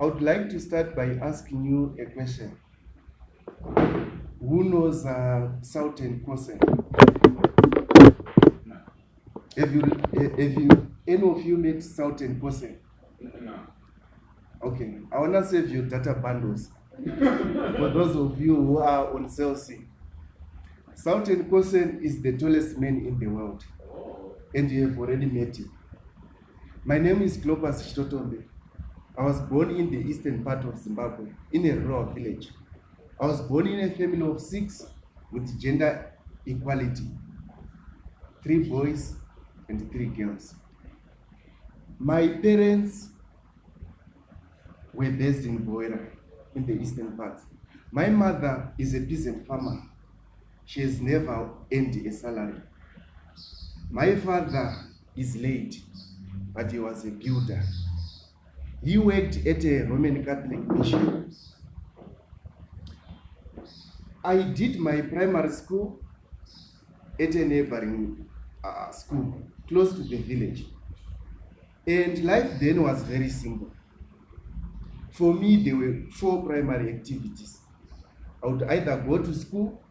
I would like to start by asking you a question. Who knows Southern Kosen? Any of you met Southern Kosen? No. Okay, I want to save your data bundles for those of you who are on Celsius. Southern Kosen is the tallest man in the world, and you have already met him. My name is Clopas Chitotombe. I was born in the eastern part of Zimbabwe, in a rural village. I was born in a family of 6 with gender equality, 3 boys and 3 girls. My parents were based in Boera, in the eastern part. My mother is a peasant farmer. She has never earned a salary. My father is late, but he was a builder. He worked at a Roman Catholic mission. I did my primary school at a neighboring school close to the village. And life then was very simple. For me, there were 4 primary activities. I would either go to school,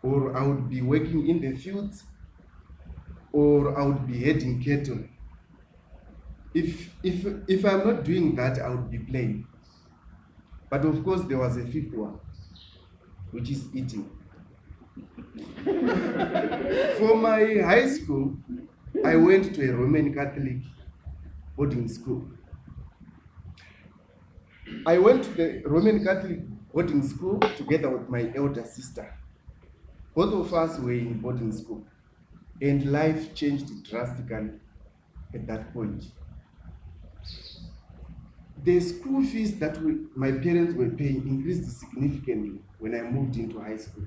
or I would be working in the fields, or I would be herding cattle. If I'm not doing that, I would be playing. But of course, there was a 5th one, which is eating. For my high school, I went to a Roman Catholic boarding school. I went to the Roman Catholic boarding school together with my elder sister. Both of us were in boarding school, and life changed drastically at that point. The school fees that my parents were paying increased significantly when I moved into high school,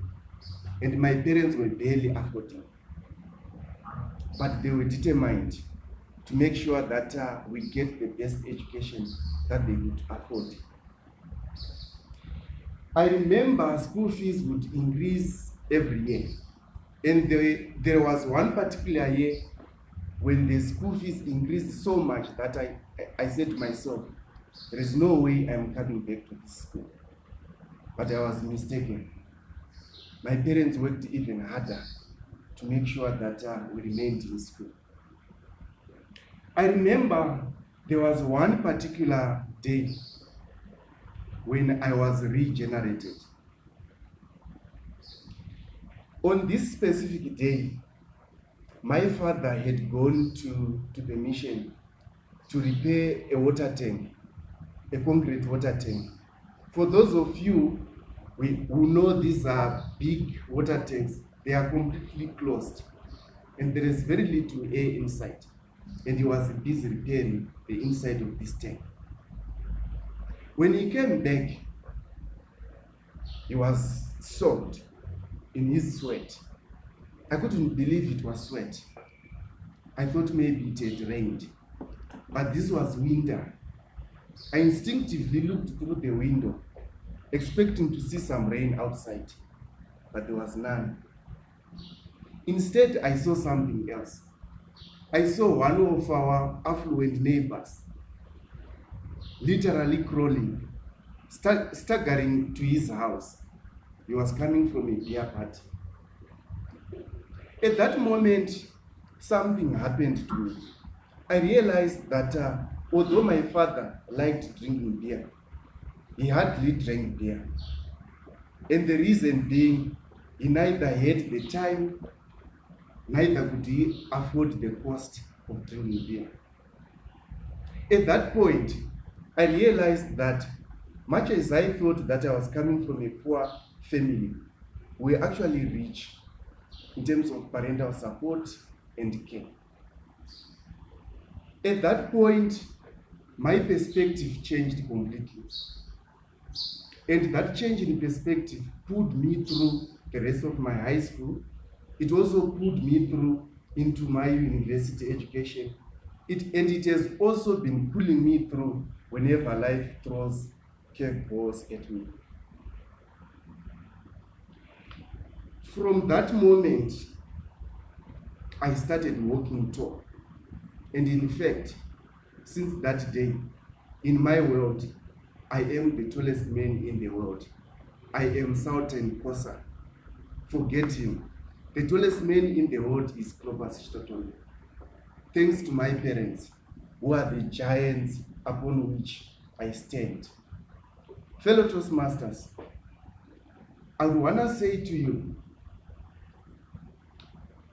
and my parents were barely affording. But they were determined to make sure that we get the best education that they could afford. I remember school fees would increase every year, and there was one particular year when the school fees increased so much that I said to myself, there is no way I'm coming back to this school. But I was mistaken. My parents worked even harder to make sure that we remained in school. I remember there was one particular day when I was regenerated. On this specific day, my father had gone to the mission to repair a water tank, a concrete water tank. For those of you who know these are big water tanks, they are completely closed, and there is very little air inside. And he was busy repairing the inside of this tank. When he came back, he was soaked in his sweat. I couldn't believe it was sweat. I thought maybe it had rained, but this was winter. I instinctively looked through the window, expecting to see some rain outside, but there was none. Instead, I saw something else. I saw one of our affluent neighbors literally crawling, staggering to his house. He was coming from a beer party. At that moment, something happened to me. I realized that although my father liked drinking beer, he hardly drank beer. And the reason being, he neither had the time, neither could he afford the cost of drinking beer. At that point, I realized that much as I thought that I was coming from a poor family, we were actually rich in terms of parental support and care. At that point, my perspective changed completely. And that change in perspective pulled me through the rest of my high school. It also pulled me through into my university education. It has also been pulling me through whenever life throws curveballs at me. From that moment, I started walking tall. And in fact, since that day, In my world, I am the tallest man in the world. I am Sultan Kosa. Forget him. The tallest man in the world is Clopas Shtoton. Thanks to my parents, who are the giants upon which I stand. Fellow Toastmasters, I want to say to you,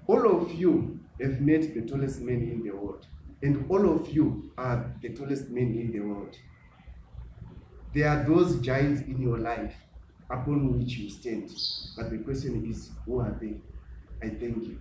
all of you have met the tallest man in the world, and all of you are the tallest men in the world. There are those giants in your life upon which you stand, but the question is, who are they? I thank you.